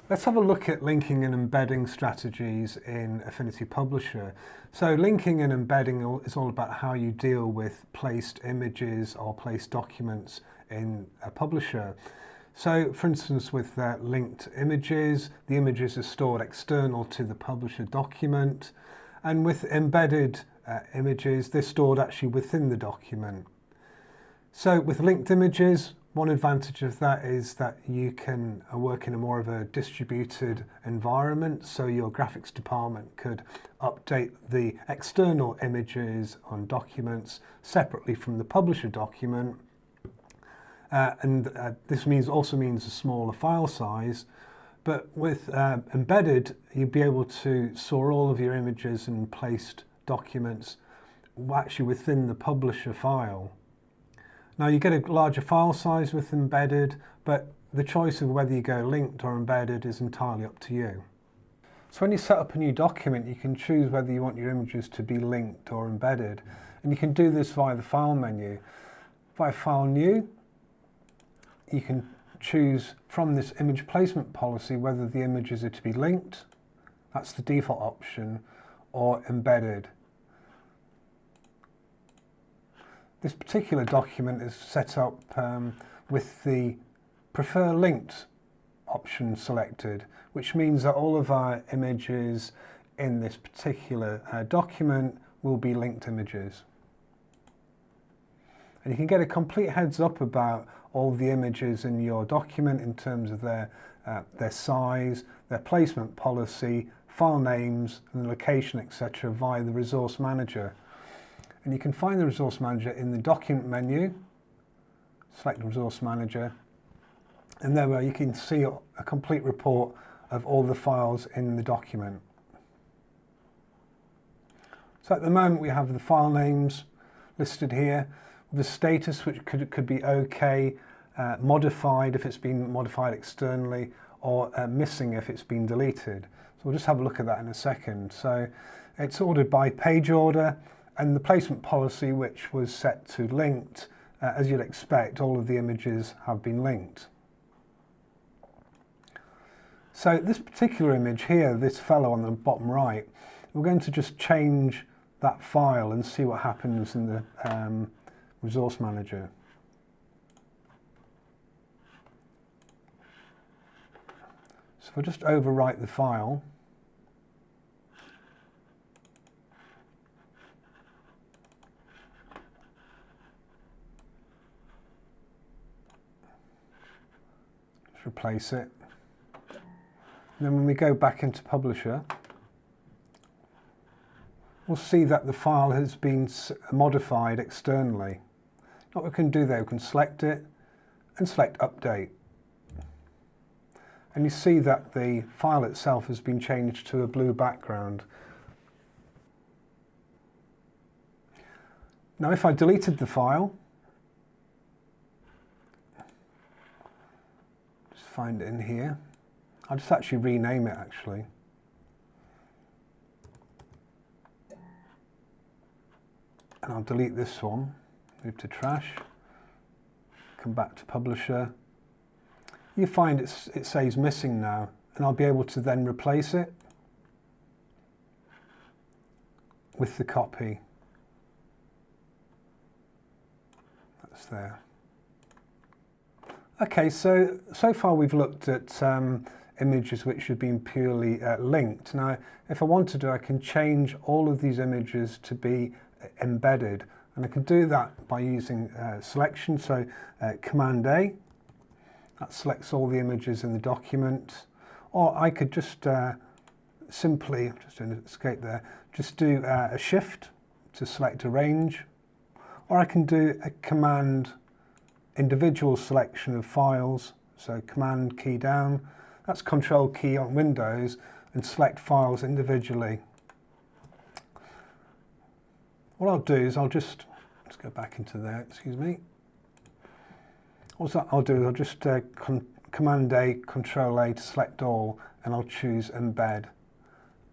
Let's have a look at linking and embedding strategies in Affinity Publisher. So linking and embedding is all about how you deal with placed images or placed documents in a publisher. So for instance, with linked images, the images are stored external to the publisher document, and with embedded images, they're stored actually within the document. So with linked images, one advantage of that is that you can work in a more of a distributed environment, so your graphics department could update the external images on documents separately from the publisher document. This also means a smaller file size, but with embedded, you'd be able to store all of your images and placed documents actually within the publisher file. Now you get a larger file size with embedded, but the choice of whether you go linked or embedded is entirely up to you. So when you set up a new document, you can choose whether you want your images to be linked or embedded. And you can do this via the File menu. Via File New, you can choose from this image placement policy whether the images are to be linked, that's the default option, or embedded. This particular document is set up with the Prefer Linked option selected, which means that all of our images in this particular document will be linked images. And you can get a complete heads up about all the images in your document in terms of their size, their placement policy, file names, and location, etc. via the Resource Manager. And you can find the Resource Manager in the Document menu, select Resource Manager, and there you can see a complete report of all the files in the document. So at the moment we have the file names listed here, the status, which could be OK, modified if it's been modified externally, or missing if it's been deleted. So we'll just have a look at that in a second. So it's ordered by page order, and the placement policy, which was set to linked, as you'd expect, all of the images have been linked. So this particular image here, this fellow on the bottom right, we're going to just change that file and see what happens in the Resource Manager. So if I just overwrite the file, replace it. And then when we go back into Publisher, we'll see that the file has been modified externally. What we can do there, we can select it and select Update. And you see that the file itself has been changed to a blue background. Now if I deleted the file, find it in here. I'll just actually rename it actually. And I'll delete this one, move to trash, come back to Publisher. You find it says missing now, and I'll be able to then replace it with the copy. That's there. Okay, so far we've looked at images which have been purely linked. Now, if I wanted to, I can change all of these images to be embedded, and I can do that by using selection. So Command A, that selects all the images in the document, or I could just simply, just doing an escape there, just do a Shift to select a range, or I can do a Command individual selection of files, so Command key down, that's Control key on Windows, and select files individually. What I'll do is let's go back into there, excuse me. What I'll do is I'll just Command A, Control A to select all, and I'll choose Embed.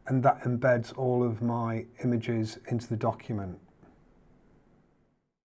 And that embeds all of my images into the document.